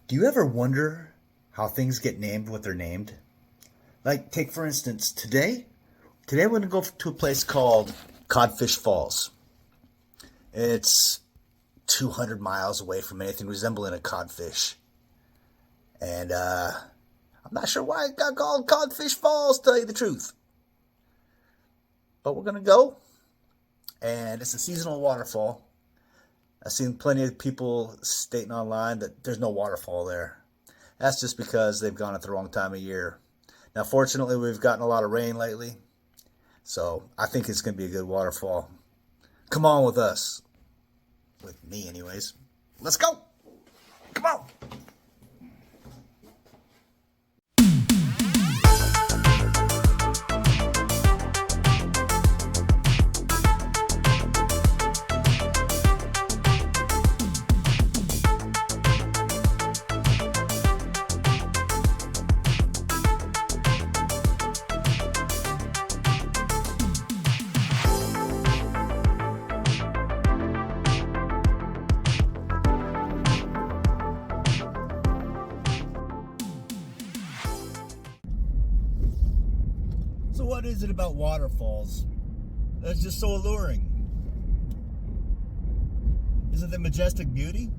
Do you ever wonder how things get named what they're named? Like, take for instance, today we're going to go to a place called Codfish Falls. It's 200 miles away from anything resembling a codfish. And I'm not sure why it got called Codfish Falls, to tell you the truth. But we're going to go, and it's a seasonal waterfall. I've seen plenty of people stating online that there's no waterfall there. That's just because they've gone at the wrong time of year. Now, fortunately, we've gotten a lot of rain lately, so I think it's going to be a good waterfall. Come on with us. With me, anyways. Let's go. Come on. So what is it about waterfalls that's just so alluring? Is it the majestic beauty?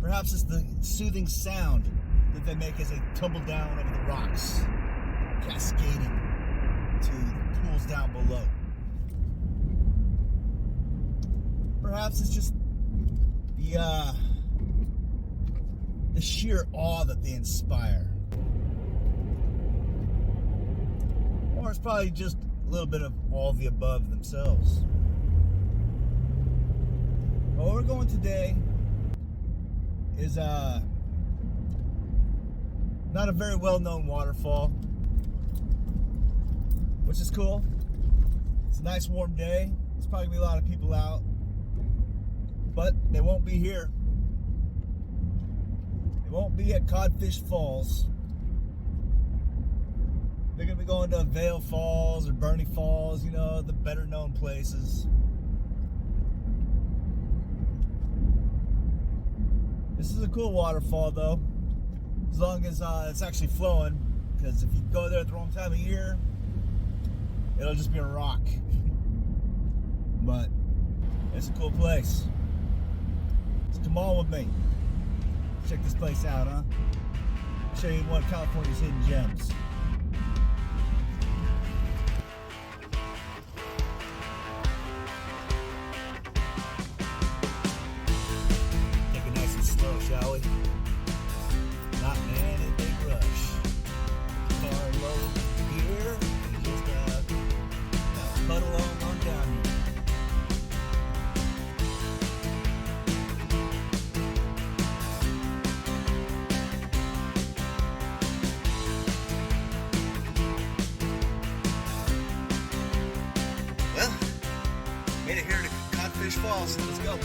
Perhaps it's the soothing sound that they make as they tumble down over the rocks, cascading to the pools down below. Perhaps it's just the sheer awe that they inspire. Or it's probably just a little bit of all of the above themselves. Well, where we're going today is not a very well-known waterfall, which is cool. It's a nice warm day. There's probably gonna be a lot of people out, but they won't be here. They won't be at Codfish Falls. They're going to be going to Vale Falls or Bernie Falls, you know, the better known places. This is a cool waterfall though, as long as it's actually flowing, because if you go there at the wrong time of year, it'll just be a rock. But it's a cool place. So come on with me. Check this place out, huh? I'll show you one of California's hidden gems. Shall we? Not in any big rush. Car low gear and just puddle on down here. Well, made it here to Codfish Falls. Let's go.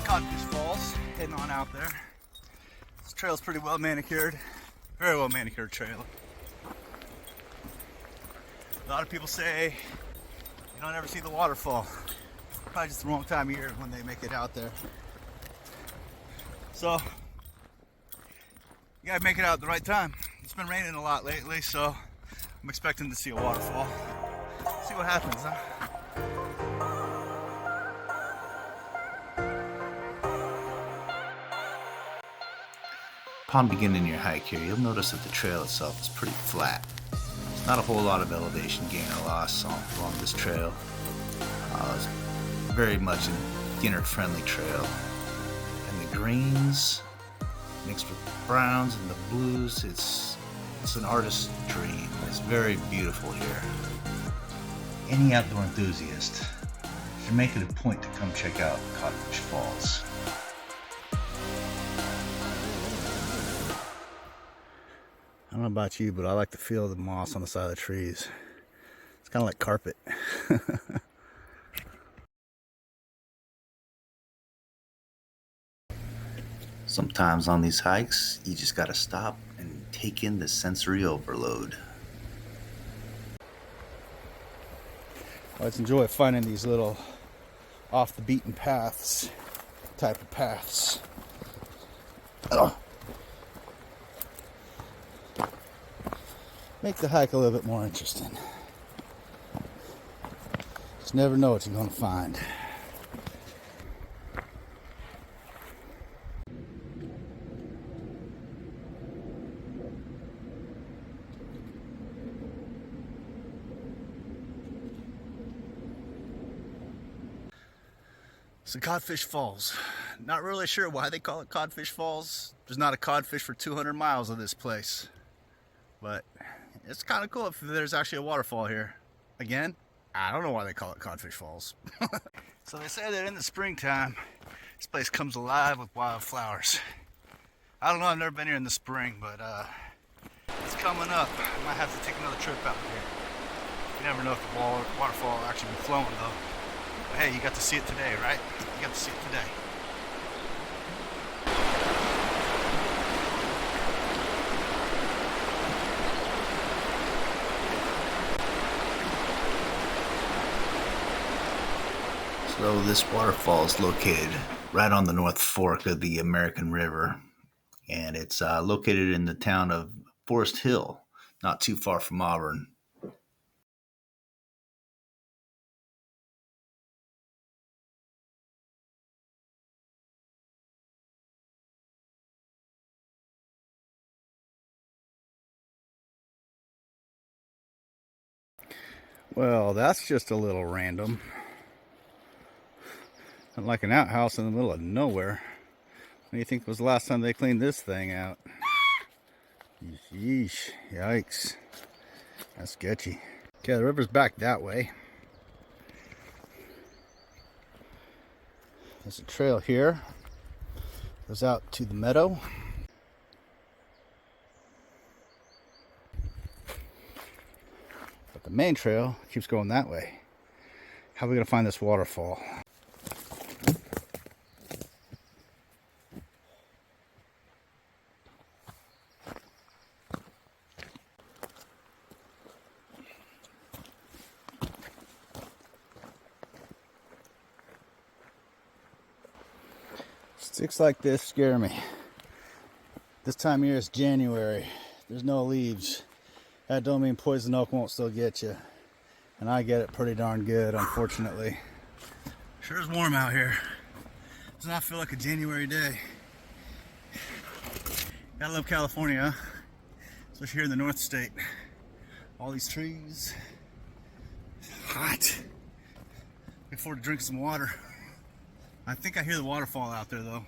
Codfish Falls, heading on out there. This trail's pretty well manicured, very well manicured trail. A lot of people say you don't ever see the waterfall. Probably just the wrong time of year when they make it out there. So you gotta make it out at the right time. It's been raining a lot lately, so I'm expecting to see a waterfall. See what happens, huh? Upon beginning your hike here, you'll notice that the trail itself is pretty flat. There's not a whole lot of elevation gain or loss along this trail. It's very much a beginner-friendly trail. And the greens mixed with the browns and the blues, it's an artist's dream. It's very beautiful here. Any outdoor enthusiast should make it a point to come check out Codfish Falls. I don't know about you, but I like the feel of the moss on the side of the trees. It's kind of like carpet. Sometimes on these hikes, you just gotta stop and take in the sensory overload. I always enjoy finding these little off the beaten paths type of paths. Oh. Make the hike a little bit more interesting. Just never know what you're going to find. So Codfish Falls. Not really sure why they call it Codfish Falls. There's not a codfish for 200 miles of this place. But it's kind of cool if there's actually a waterfall here. Again, I don't know why they call it Codfish Falls. So they say that in the springtime, this place comes alive with wildflowers. I don't know, I've never been here in the spring, but it's coming up. I might have to take another trip out here. You never know if the waterfall will actually be flowing though. But hey, you got to see it today, right? You got to see it today. So this waterfall is located right on the North Fork of the American River, and it's located in the town of Foresthill, not too far from Auburn. Well, that's just a little random. Like an outhouse in the middle of nowhere. When do you think was the last time they cleaned this thing out? Yeesh, yikes. That's sketchy. Okay, the river's back that way. There's a trail here. Goes out to the meadow. But the main trail keeps going that way. How are we gonna find this waterfall? Sticks like this scare me. This time of year is January. There's no leaves. That don't mean poison oak won't still get you. And I get it pretty darn good, unfortunately. Sure is warm out here. Does not feel like a January day. Gotta love California, huh? Especially here in the North State. All these trees. It's hot. Look forward to drinking some water. I think I hear the waterfall out there though.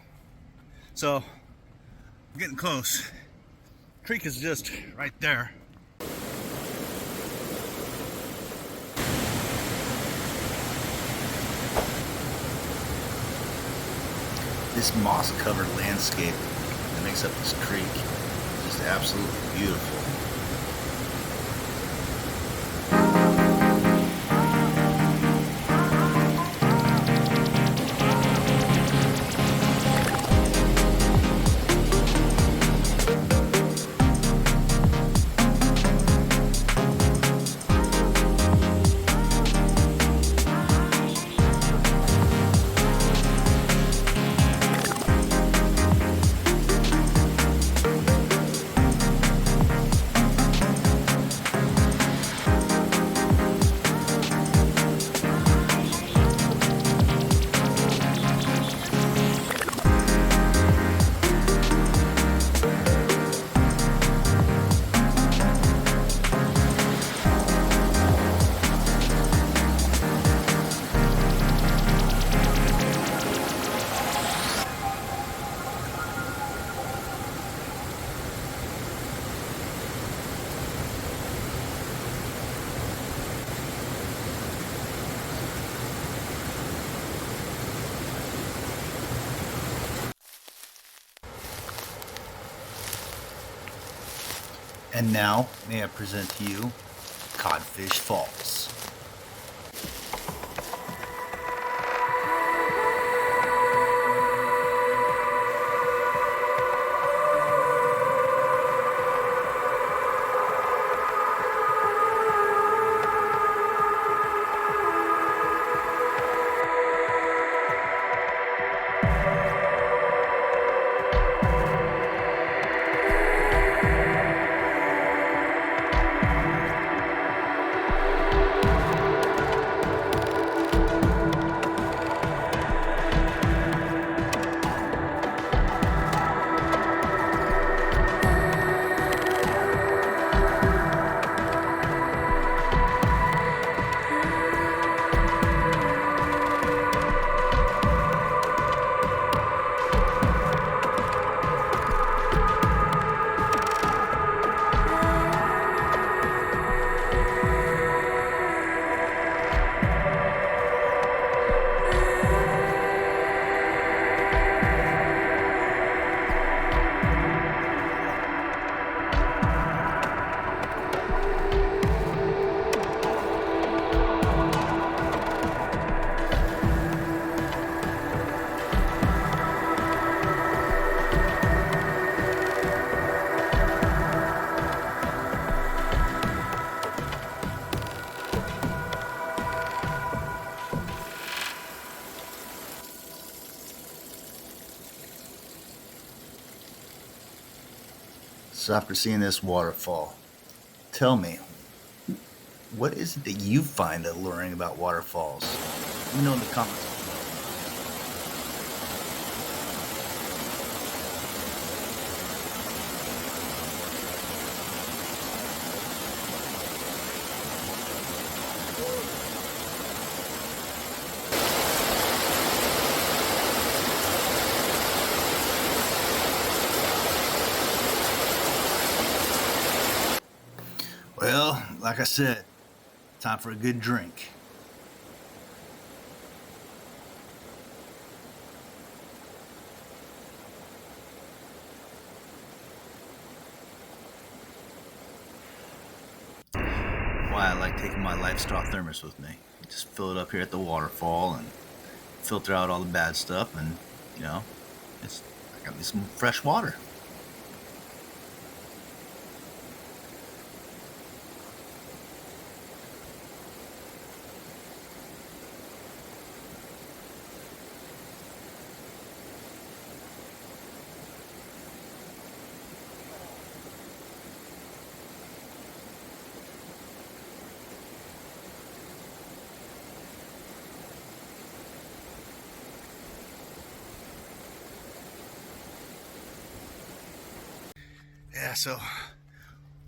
So, I'm getting close. Creek is just right there. This moss-covered landscape that makes up this creek is just absolutely beautiful. And now, may I present to you Codfish Falls. So after seeing this waterfall, tell me, what is it that you find alluring about waterfalls? Let me know in the comments. Well, like I said, time for a good drink. Why I like taking my Lifestraw thermos with me. Just fill it up here at the waterfall and filter out all the bad stuff, and I got me some fresh water. Yeah, so one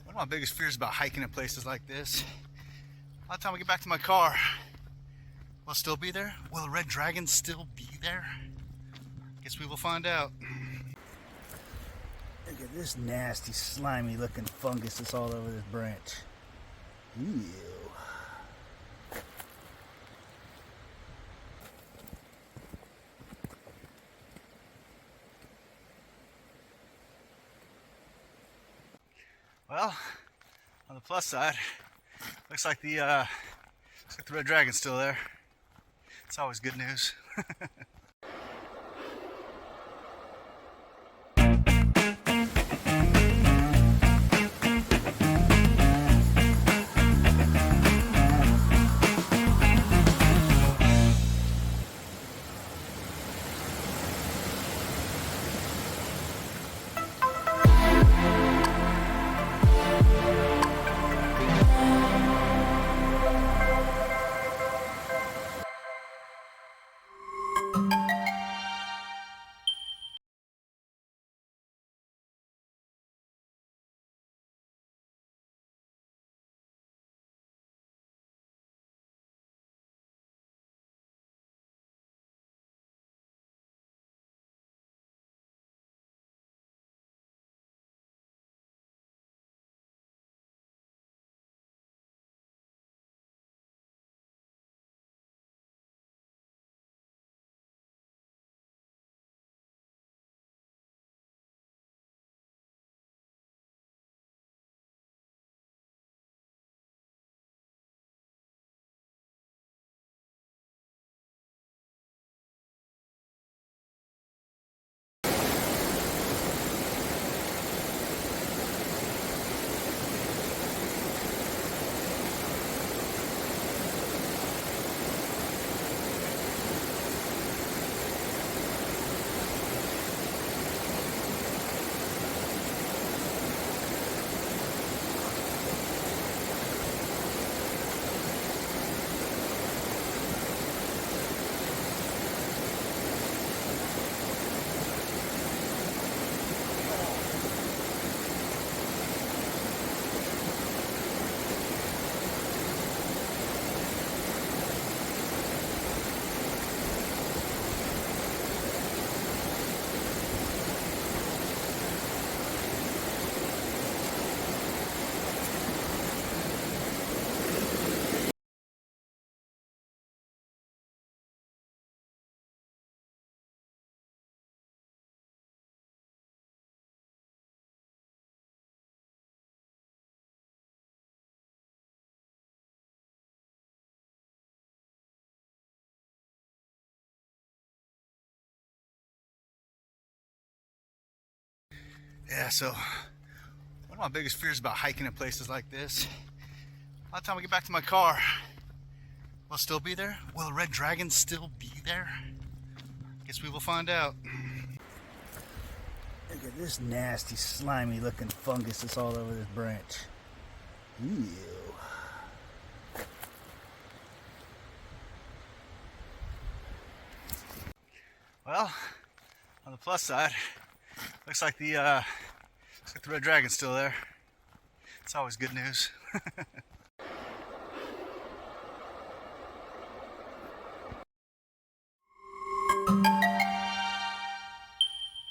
of my biggest fears about hiking in places like this, by the time I get back to my car, will it still be there? Will the red dragon still be there? Guess we will find out. Look at this nasty, slimy looking fungus that's all over this branch. Ew. Well, on the plus side, looks like the red dragon's still there. It's always good news. Yeah, so one of my biggest fears about hiking in places like this, by the time I get back to my car, will it still be there? Will the red dragon still be there? Guess we will find out. Look at this nasty, slimy looking fungus that's all over this branch. Ew. Well, on the plus side, looks like the red dragon's still there. It's always good news.